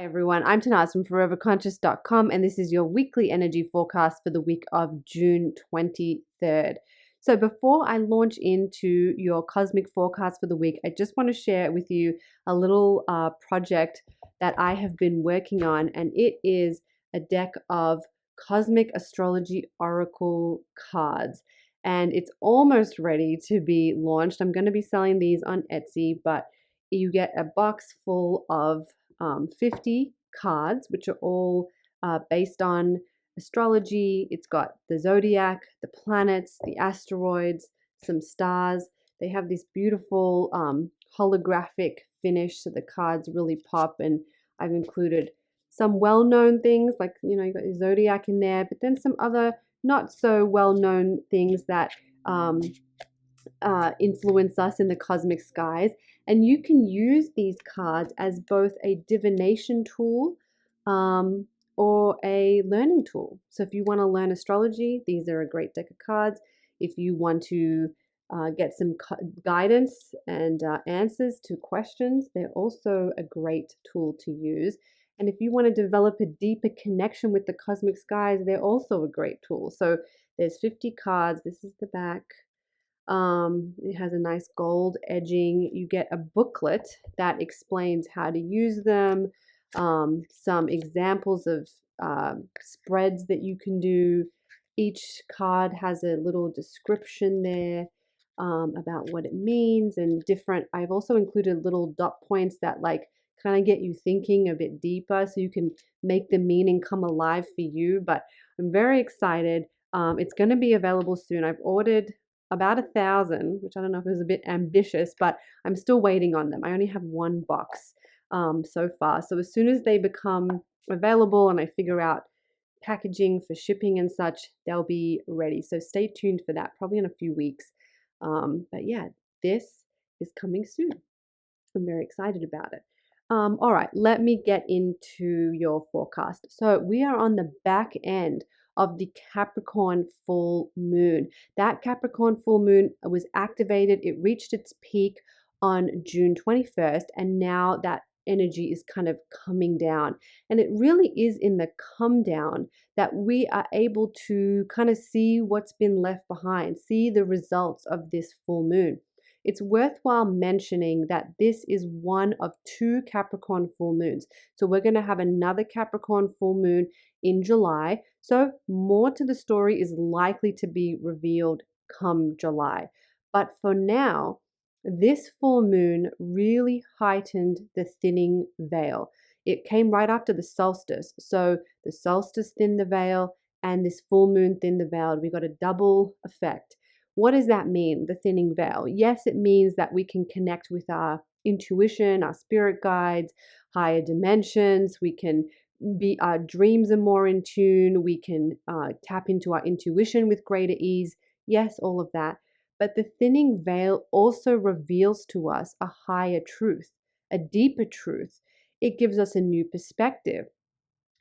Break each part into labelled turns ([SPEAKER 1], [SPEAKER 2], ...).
[SPEAKER 1] Everyone, I'm Tanaaz from foreverconscious.com, and this is your weekly energy forecast for the week of June 23rd. So before I launch into your cosmic forecast for the week, I just want to share with you a little project that I have been working on, and it is a deck of cosmic astrology oracle cards, and it's almost ready to be launched. I'm going to be selling these on Etsy, but you get a box full of 50 cards, which are all based on astrology. It's got the zodiac, the planets, the asteroids, some stars. They have this beautiful holographic finish, so the cards really pop. And I've included some well-known things, like, you got your zodiac in there, but then some other not so well-known things that influence us in the cosmic skies. And you can use these cards as both a divination tool or a learning tool. So if you want to learn astrology, these are a great deck of cards. If you want to get some guidance and answers to questions, they're also a great tool to use. And if you want to develop a deeper connection with the cosmic skies, they're also a great tool. So there's 50 cards. This is the back. It has a nice gold edging. You get a booklet that explains how to use them, some examples of spreads that you can do. Each card has a little description there about what it means and different. I've also included little dot points that kind of get you thinking a bit deeper, so you can make the meaning come alive for you. But I'm very excited. It's going to be available soon. I've ordered about 1,000, which I don't know if it was a bit ambitious, but I'm still waiting on them. I only have one box so far. So as soon as they become available and I figure out packaging for shipping and such, they'll be ready. So stay tuned for that, probably in a few weeks. But yeah, this is coming soon. I'm very excited about it. All right, let me get into your forecast. So we are on the back end of the Capricorn full moon. That Capricorn full moon was activated. It reached its peak on June 21st, and now that energy is kind of coming down. And it really is in the come down that we are able to kind of see what's been left behind, see the results of this full moon. It's worthwhile mentioning that this is one of 2 Capricorn full moons. So we're going to have another Capricorn full moon in July. So more to the story is likely to be revealed come July. But for now, this full moon really heightened the thinning veil. It came right after the solstice. So the solstice thinned the veil and this full moon thinned the veil. We got a double effect. What does that mean, the thinning veil? Yes, it means that we can connect with our intuition, our spirit guides, higher dimensions. Our dreams are more in tune. We can tap into our intuition with greater ease. Yes, all of that. But the thinning veil also reveals to us a higher truth, a deeper truth. It gives us a new perspective.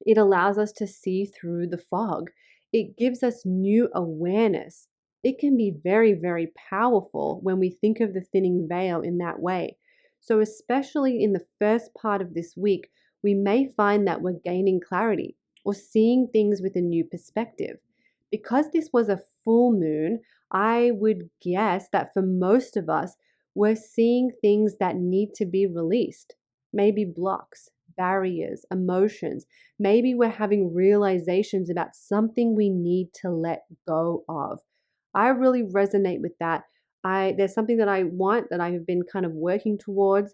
[SPEAKER 1] It allows us to see through the fog. It gives us new awareness. It can be very, very powerful when we think of the thinning veil in that way. So especially in the first part of this week, we may find that we're gaining clarity or seeing things with a new perspective. Because this was a full moon, I would guess that for most of us, we're seeing things that need to be released. Maybe blocks, barriers, emotions. Maybe we're having realizations about something we need to let go of. I really resonate with that. There's something that I want that I have been kind of working towards,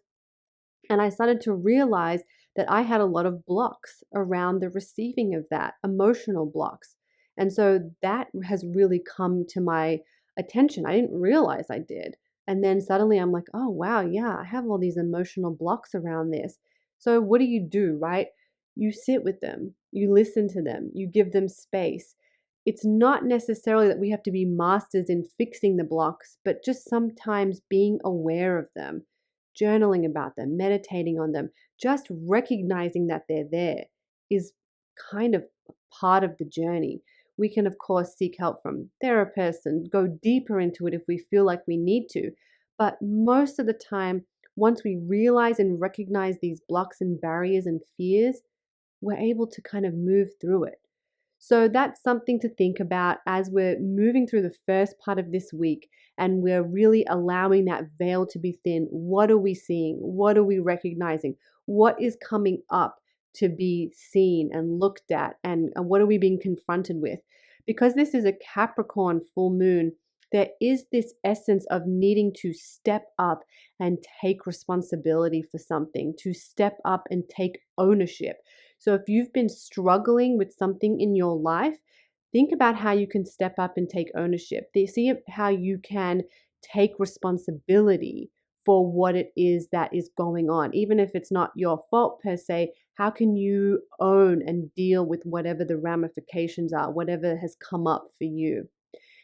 [SPEAKER 1] and I started to realize that I had a lot of blocks around the receiving of that, emotional blocks. And so that has really come to my attention. I didn't realize I did. And then suddenly I'm like, oh, wow, yeah, I have all these emotional blocks around this. So what do, right? You sit with them, you listen to them, you give them space. It's not necessarily that we have to be masters in fixing the blocks, but just sometimes being aware of them, journaling about them, meditating on them, just recognizing that they're there is kind of part of the journey. We can, of course, seek help from therapists and go deeper into it if we feel like we need to. But most of the time, once we realize and recognize these blocks and barriers and fears, we're able to kind of move through it. So that's something to think about as we're moving through the first part of this week and we're really allowing that veil to be thin. What are we seeing? What are we recognizing? What is coming up to be seen and looked at? And what are we being confronted with? Because this is a Capricorn full moon, there is this essence of needing to step up and take responsibility for something, to step up and take ownership. So if you've been struggling with something in your life, think about how you can step up and take ownership. See how you can take responsibility for what it is that is going on. Even if it's not your fault per se, how can you own and deal with whatever the ramifications are, whatever has come up for you?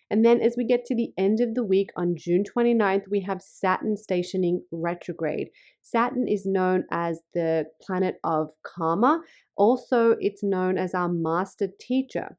[SPEAKER 1] And then as we get to the end of the week on June 29th, we have Saturn stationing retrograde. Saturn is known as the planet of karma. Also, it's known as our master teacher.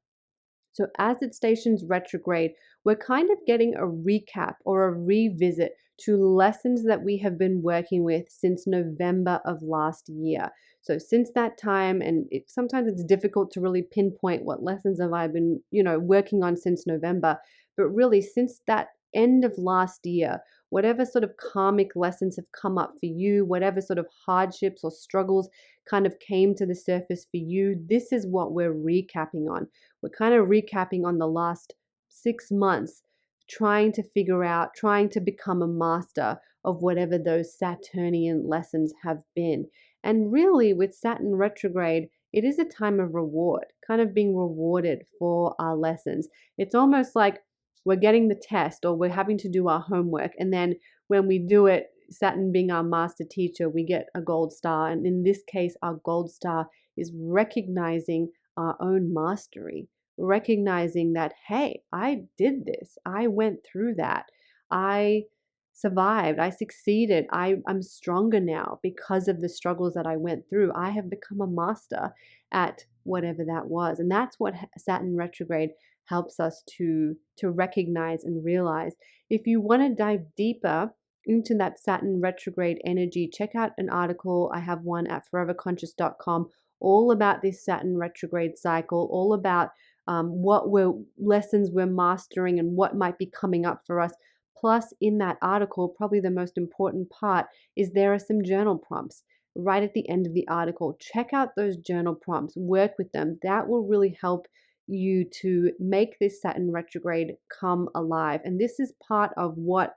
[SPEAKER 1] So as it stations retrograde, we're kind of getting a recap or a revisit to lessons that we have been working with since November of last year. So since that time, and sometimes it's difficult to really pinpoint what lessons have I been, working on since November, but really since that end of last year, whatever sort of karmic lessons have come up for you, whatever sort of hardships or struggles kind of came to the surface for you, this is what we're recapping on. We're kind of recapping on the last 6 months, trying to figure out, trying to become a master of whatever those Saturnian lessons have been. And really, with Saturn retrograde, it is a time of reward, kind of being rewarded for our lessons. It's almost like we're getting the test or we're having to do our homework. And then when we do it, Saturn being our master teacher, we get a gold star. And in this case, our gold star is recognizing our own mastery, recognizing that, hey, I did this. I went through that. I survived. I succeeded. I'm stronger now because of the struggles that I went through. I have become a master at whatever that was. And that's what Saturn retrograde helps us to recognize and realize. If you want to dive deeper into that Saturn retrograde energy, check out an article. I have one at foreverconscious.com all about this Saturn retrograde cycle, all about lessons we're mastering and what might be coming up for us. Plus, in that article, probably the most important part is there are some journal prompts right at the end of the article. Check out those journal prompts, work with them. That will really help you to make this Saturn retrograde come alive. And this is part of what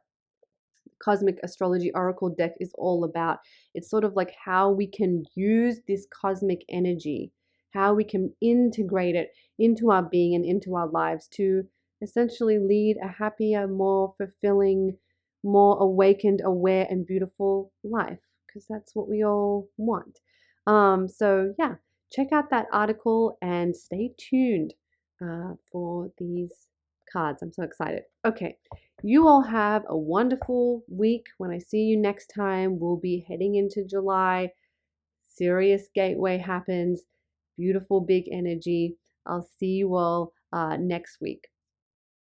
[SPEAKER 1] Cosmic Astrology Oracle deck is all about. It's sort of like how we can use this cosmic energy, how we can integrate it into our being and into our lives to essentially lead a happier, more fulfilling, more awakened, aware, and beautiful life, because that's what we all want. So yeah, check out that article and stay tuned for these cards. I'm so excited. Okay, you all have a wonderful week. When I see you next time, we'll be heading into July. Sirius Gateway happens. Beautiful big energy. I'll see you all next week.